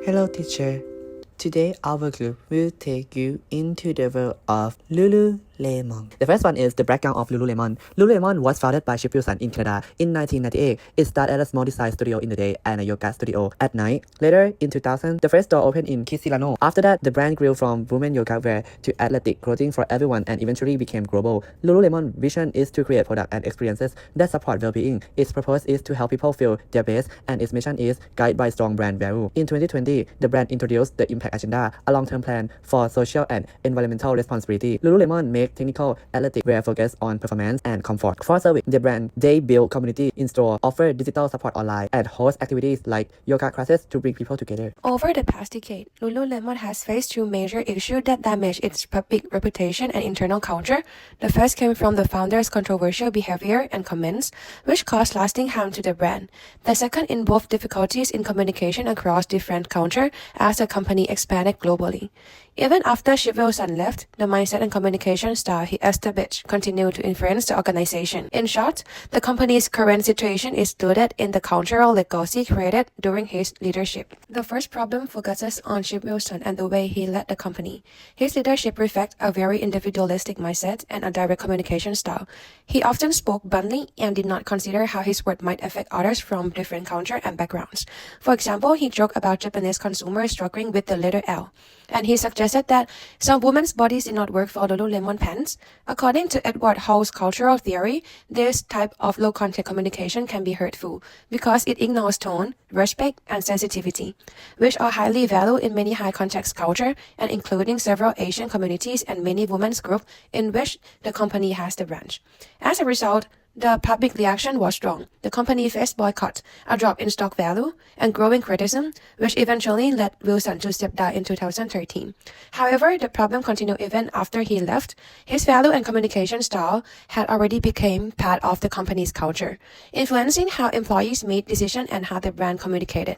Hello teacher. Today our group will take you into the world of Lululemon. The first one is the background of Lululemon. Lululemon was founded by Chip Wilson in Canada in 1998. It started as a small design studio in the day and a yoga studio at night. Later, in 2000, the first store opened in Kisilano. After that, the brand grew from women yoga wear to athletic clothing for everyone and eventually became global. Lululemon's vision is to create products and experiences that support well-being. Its purpose is to help people feel their best, and its mission is guided by strong brand value. In 2020, the brand introduced the Impact Agenda, a long-term plan for social and environmental responsibility. Lululemon makes technical athletic wear focused on performance and comfort. For service, the brand they build community in store, offer digital support online, and host activities like yoga classes to bring people together. Over the past decade, Lululemon has faced two major issues that damage its public reputation and internal culture. The first came from the founder's controversial behavior and comments, which caused lasting harm to the brand. The second involved difficulties in communication across different cultures as the company expanded globally. Even after Chip Wilson left, the mindset and communication style he established continued to influence the organization. In short, the company's current situation is rooted in the cultural legacy created during his leadership. The first problem focuses on Chip Wilson and the way he led the company. His leadership reflects a very individualistic mindset and a direct communication style. He often spoke bluntly and did not consider how his word might affect others from different cultures and backgrounds. For example, he joked about Japanese consumers struggling with the letter L, and he suggested that some women's bodies did not work for Lululemon pants. According to Edward Hall's cultural theory, this type of low-content communication can be hurtful because it ignores tone, respect, and sensitivity, which are highly valued in many high-context cultures, and including several Asian communities and many women's groups in which the company has the branch. As a result, the public reaction was strong. The company faced boycott, a drop in stock value, and growing criticism, which eventually led Wilson to step down in 2013. However, the problem continued even after he left. His value and communication style had already become part of the company's culture, influencing how employees made decisions and how the brand communicated.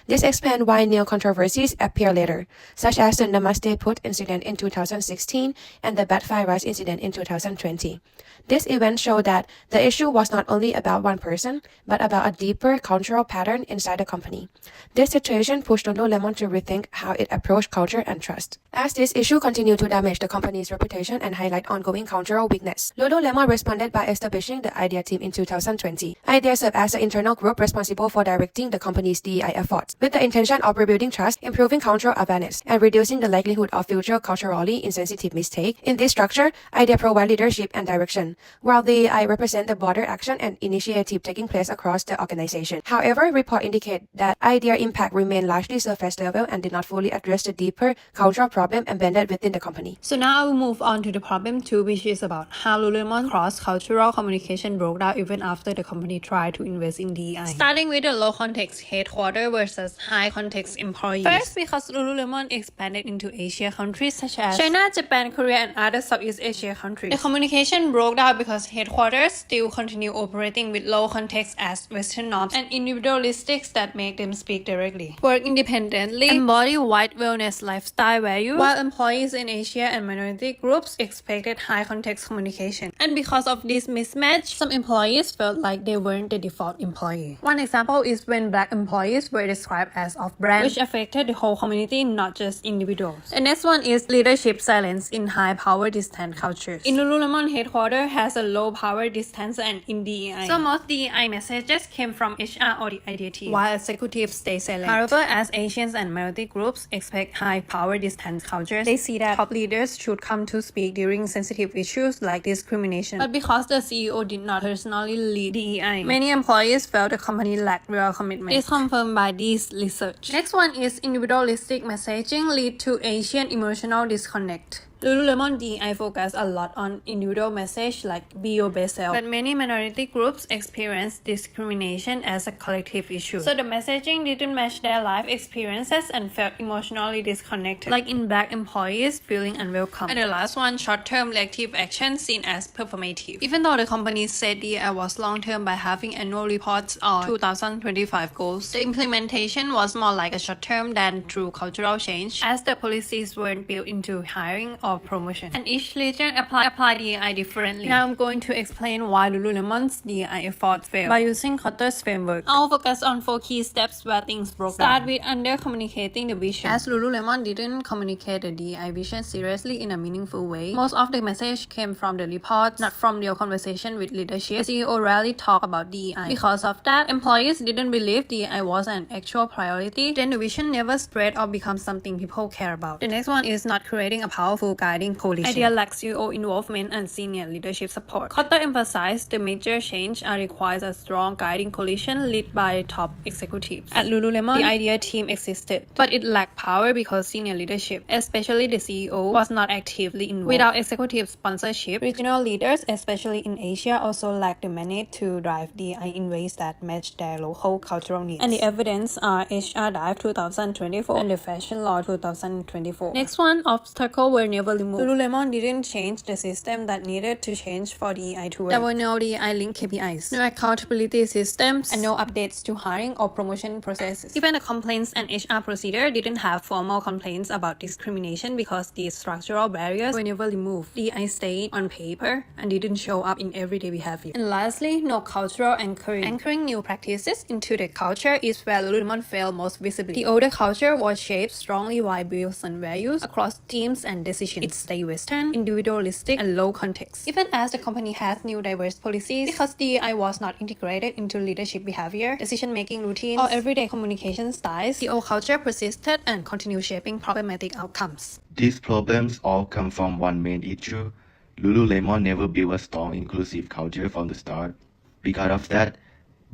This explains why new controversies appear later, such as the Namaste Put incident in 2016 and the bad fried rice incident in 2020. This event showed that the issue was not only about one person, but about a deeper cultural pattern inside the company. This situation pushed Lululemon to rethink how it approached culture and trust. As this issue continued to damage the company's reputation and highlight ongoing cultural weakness, Lululemon responded by establishing the IDEA team in 2020. IDEA served as the internal group responsible for directing the company's DEI efforts, with the intention of rebuilding trust, improving cultural awareness, and reducing the likelihood of future culturally insensitive mistakes. In this structure, IDEA provides leadership and direction, while the DEI represent the broader action and initiative taking place across the organization. However, reports indicate that IDEA impact remained largely surface level and did not fully address the deeper cultural problem embedded within the company. So now I will move on to the problem 2, which is about how Lululemon cross-cultural communication broke down even after the company tried to invest in DEI. Starting with the low-context headquarters versus high-context employees. First, because Lululemon expanded into Asia countries such as China, Japan, Korea, and other Southeast Asia countries. The communication broke down because headquarters still continue operating with low context as Western norms and individualistics that make them speak directly, work independently, embody white wellness lifestyle value, while employees in Asia and minority groups expected high context communication. And because of this mismatch, some employees felt like they weren't the default employee. One example is when black employees were described as off-brand, which affected the whole community, not just individuals. The next one is leadership silence in high-power distant cultures. In Lululemon headquarters has a low-power distance and in DEI. So most DEI messages came from HR or the IDEA team, while executives stay silent. However, as Asians and minority groups expect high-power distant cultures, they see that top leaders should come to speak during sensitive issues like discrimination. But because the CEO did not personally lead DEI, many employees felt the company lacked real commitment. It's confirmed by this research. Next one is individualistic messaging lead to Asian emotional disconnect. Lululemon DEI focus a lot on individual message like be your best self, but many minority groups experience discrimination as a collective issue. So the messaging didn't match their life experiences and felt emotionally disconnected, like in black employees feeling unwelcome. And the last one, short-term reactive action seen as performative. Even though the company said DEI was long-term by having annual reports on 2025 goals, the implementation was more like a short-term than true cultural change, as the policies weren't built into hiring or promotion. And each region apply DEI differently. Now I'm going to explain why Lululemon's DEI efforts failed by using Kotter's framework. I'll focus on 4 key steps where things broke down. Start with under-communicating the vision. As Lululemon didn't communicate the DEI vision seriously in a meaningful way, most of the message came from the reports, not from real conversation with leadership. The CEO rarely talked about DEI. Because of that, employees didn't believe DEI was an actual priority. Then the vision never spread or become something people care about. The next one is not creating a powerful guiding coalition. Idea lacks CEO involvement and senior leadership support. Kotter emphasized the major change requires a strong guiding coalition led by top executives. At Lululemon, the idea team existed, but it lacked power because senior leadership, especially the CEO, was not actively involved. Without executive sponsorship, regional leaders, especially in Asia, also lacked the mandate to drive DEI in ways that match their local cultural needs. And the evidence are HR Dive 2024 and the Fashion Law 2024. Next one, obstacles were never removed. Lululemon didn't change the system that needed to change for DEI to work. There were no DEI-linked KPIs, no accountability systems, and no updates to hiring or promotion processes. Even the complaints and HR procedure didn't have formal complaints about discrimination because these structural barriers were never removed. DEI stayed on paper and didn't show up in everyday behavior. And lastly, no cultural anchoring. Anchoring new practices into the culture is where Lululemon failed most visibly. The older culture was shaped strongly by beliefs and values across teams and decisions. It stayed Western, individualistic, and low context. Even as the company has new diverse policies, because DEI was not integrated into leadership behavior, decision-making routines, or everyday communication styles, the old culture persisted and continued shaping problematic outcomes. These problems all come from one main issue. Lululemon never built a strong inclusive culture from the start. Because of that,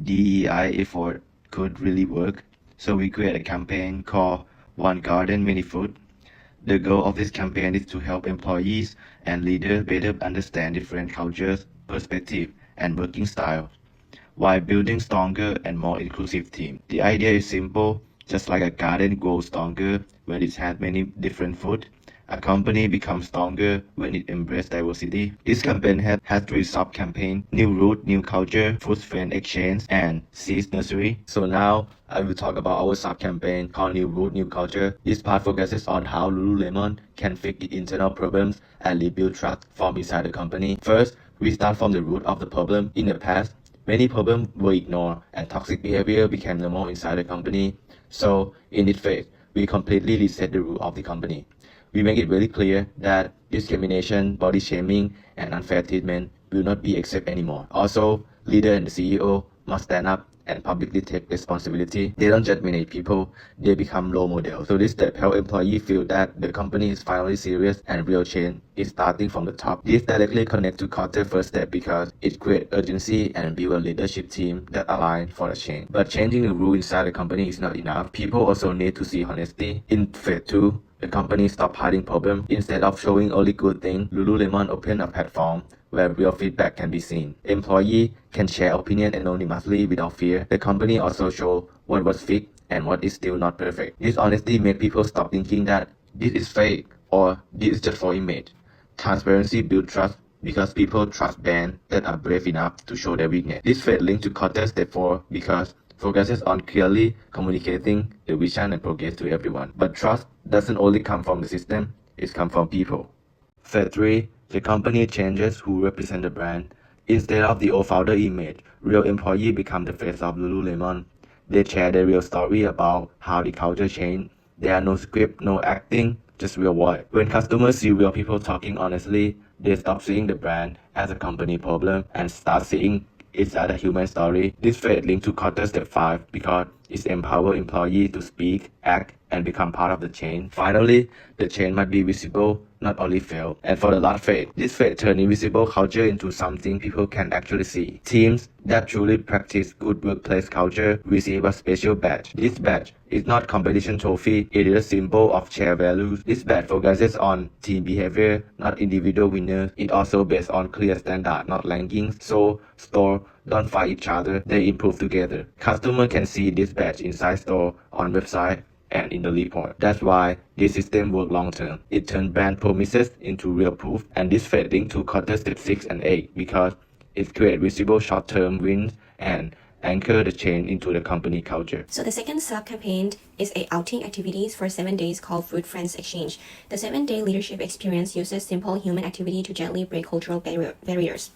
DEI effort could really work. So we create a campaign called One Garden Many Food. The goal of this campaign is to help employees and leaders better understand different cultures, perspectives, and working styles, while building stronger and more inclusive teams. The idea is simple. Just like a garden grows stronger when it has many different food, a company becomes stronger when it embraces diversity. This campaign has 3 sub-campaigns: New Root, New Culture, Food Friend Exchange, and Seeds Nursery. So now I will talk about our sub-campaign called New Root, New Culture. This part focuses on how Lululemon can fix its internal problems and rebuild trust from inside the company. First, we start from the root of the problem. In the past, many problems were ignored and toxic behavior became normal inside the company. So in this phase, we completely reset the root of the company. We make it very clear that discrimination, body shaming, and unfair treatment will not be accepted anymore. Also, leader and the CEO must stand up and publicly take responsibility. They don't just manage people, they become role models. So this step helps employees feel that the company is finally serious and real change is starting from the top. This directly connects to Kotter's first step because it creates urgency and builds a leadership team that aligns for the change. But changing the rule inside the company is not enough. People also need to see honesty. In phase 2, the company stopped hiding problems. Instead of showing only good things, Lululemon opened a platform where real feedback can be seen. Employees can share opinion anonymously without fear. The company also shows what was fixed and what is still not perfect. This honesty makes people stop thinking that this is fake or this is just for image. Transparency builds trust because people trust brands that are brave enough to show their weakness. This phase links to Kotter's step 4 because focuses on clearly communicating the vision and progress to everyone. But trust doesn't only come from the system, it comes from people. Phase 3, the company changes who represent the brand. Instead of the old founder image, real employees become the face of Lululemon. They share their real story about how the culture changed. There are no script, no acting, just real voice. When customers see real people talking honestly, they stop seeing the brand as a company problem and start seeing it as a human story. This phase linked to Kotter's step 5 because it empowers employees to speak, act, and become part of the change. Finally, the change must be visible, not only felt. And for the last phase, this phase turns invisible culture into something people can actually see. Teams that truly practice good workplace culture receive a special badge. This badge is not competition trophy, it is a symbol of shared values. This badge focuses on team behavior, not individual winners. It also based on clear standards, not rankings. So stores don't fight each other, they improve together. Customers can see this badge inside store, on website, and in the report. That's why this system works long term. It turns brand promises into real proof, and this fits into Kotter's step 6 and 8 because it creates visible short-term wins and anchor the change into the company culture. So the second sub-campaign is a outing activities for 7 days called Food Friends Exchange. The 7-day leadership experience uses simple human activity to gently break cultural barriers.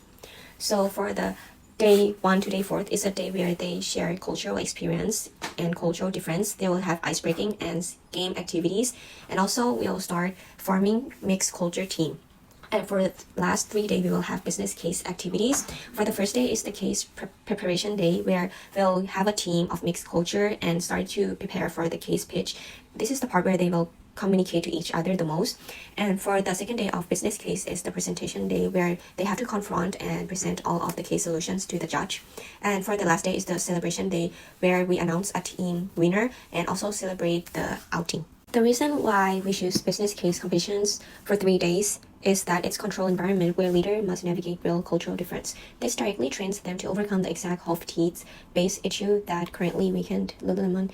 So for the day 1 to day 4 is a day where they share cultural experience and cultural difference. They will have ice breaking and game activities, and also we'll start forming mixed culture team. And for the last 3 days, we will have business case activities. For the first day is the case preparation day, where we'll have a team of mixed culture and start to prepare for the case pitch. This is the part where they will communicate to each other the most. And for the second day of business case is the presentation day, where they have to confront and present all of the case solutions to the judge. And for the last day is the celebration day, where we announce a team winner and also celebrate the outing. The reason why we choose business case competitions for 3 days is that it's controlled environment where leader must navigate real cultural difference. This directly trains them to overcome the exact half-teeth-based issue that currently weakened Lululemon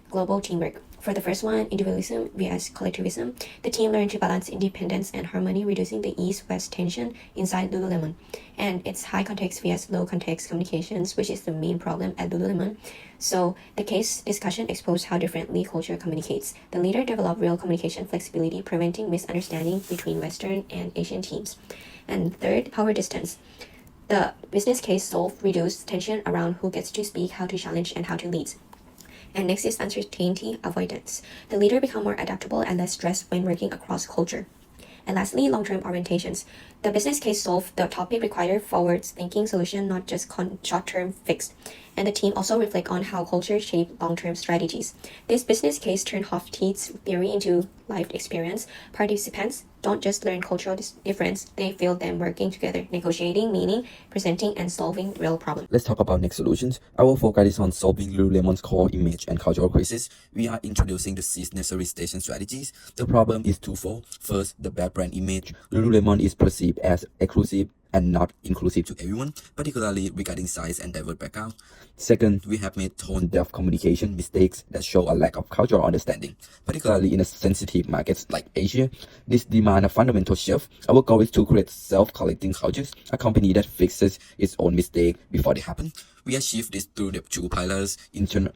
global teamwork. For the first one, individualism vs collectivism, the team learned to balance independence and harmony, reducing the east-west tension inside Lululemon. And it's high context vs low context communications, which is the main problem at Lululemon. So the case discussion exposed how differently culture communicates. The leader developed real communication flexibility, preventing misunderstanding between Western and Asian teams. And third, power distance. The business case solved reduced tension around who gets to speak, how to challenge, and how to lead. And next is uncertainty avoidance. The leader become more adaptable and less stressed when working across culture. And lastly, long-term orientations. The business case solved the topic required forward-thinking solution, not just short-term fix. And the team also reflect on how culture shape long-term strategies. This business case turned half-teeth's theory into lived experience. Participants don't just learn cultural difference, they feel them working together, negotiating, meaning, presenting, and solving real problems. Let's talk about next solutions. Our focus is on solving Lululemon's core image and cultural crisis. We are introducing the 6 necessary station strategies. The problem is twofold. First, the bad brand image. Lululemon is perceived as exclusive and not inclusive to everyone, particularly regarding size and diverse background. Second, we have made tone-deaf communication mistakes that show a lack of cultural understanding, particularly in a sensitive markets like Asia. This demands a fundamental shift. Our goal is to create self-collecting cultures, a company that fixes its own mistakes before they happen. We achieve this through the 2 pillars, internal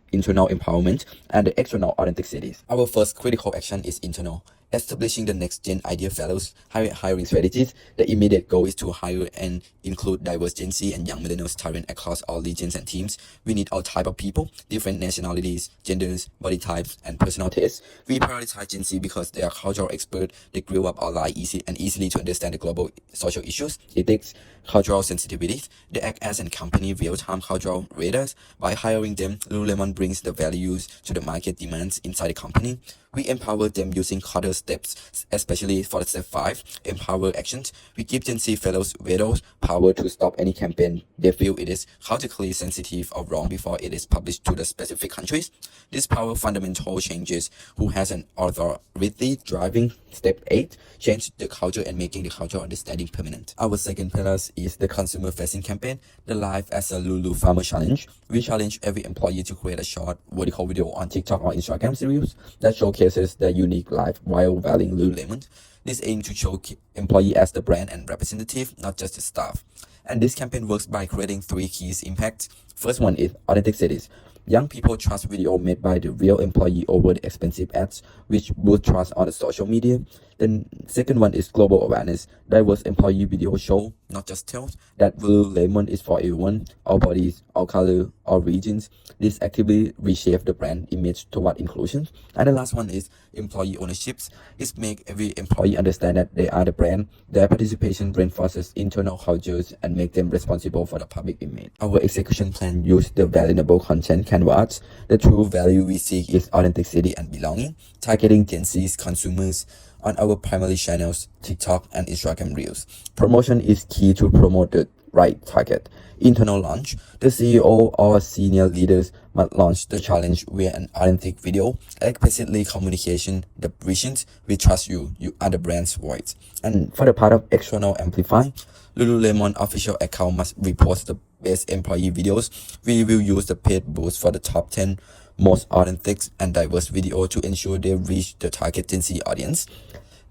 empowerment and the external authenticity. Our first critical action is internal. Establishing the next-gen idea fellows, hiring strategies. The immediate goal is to hire and include diverse Gen Z and young millennials talent across all regions and teams. We need all type of people, different nationalities, genders, body types, and personal tastes. We prioritize Gen Z because they are cultural experts. They grew up online easily to understand the global social issues, ethics, cultural sensitivities. They act as a company real-time cultural radars. By hiring them, Lululemon brings the values to the market demands inside the company. We empower them using quarter steps, especially for the step 5, empower actions. We give Gen Z fellows vetoes power to stop any campaign they feel it is culturally sensitive or wrong before it is published to the specific countries. This power fundamental changes who has an authority driving step 8, change the culture and making the cultural understanding permanent. Our second pillar is the consumer-facing campaign, the Life as a Lulu Farmer Challenge. We challenge every employee to create a short vertical video on TikTok or Instagram series that showcases their unique life while valuing Lululemon. This aims to show employee as the brand and representative, not just the staff. And this campaign works by creating 3 key impacts. First one is authenticity. Young people trust video made by the real employee over the expensive ads, which boost trust on the social media. Then second one is global awareness. Diverse employee video show, not just tells, that Lululemon is for everyone, all bodies, all color, all regions. This actively reshape the brand image toward inclusion. And the last one is employee ownerships. It make every employee understand that they are the brand. Their participation reinforces internal cultures and make them responsible for the public image. Our execution plan use the valuable content canvas. The true value we seek is authenticity and belonging, targeting Gen Z's consumers on our primary channels, TikTok and Instagram Reels. Promotion is key to promote the right target. Internal launch. The CEO or senior leaders must launch the challenge with an authentic video, explicitly communication the visions. We trust you. You are the brand's voice. And for the part of external amplify, Lululemon official account must repost the best employee videos. We will use the paid boost for the top 10 most authentic and diverse video to ensure they reach the target Gen Z audience.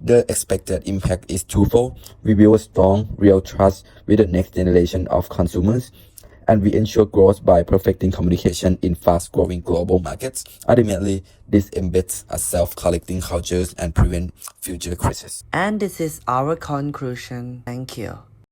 The expected impact is twofold. We build strong, real trust with the next generation of consumers. and we ensure growth by perfecting communication in fast-growing global markets. Ultimately, this embeds a self-collecting cultures and prevent future crises. And this is our conclusion. Thank you.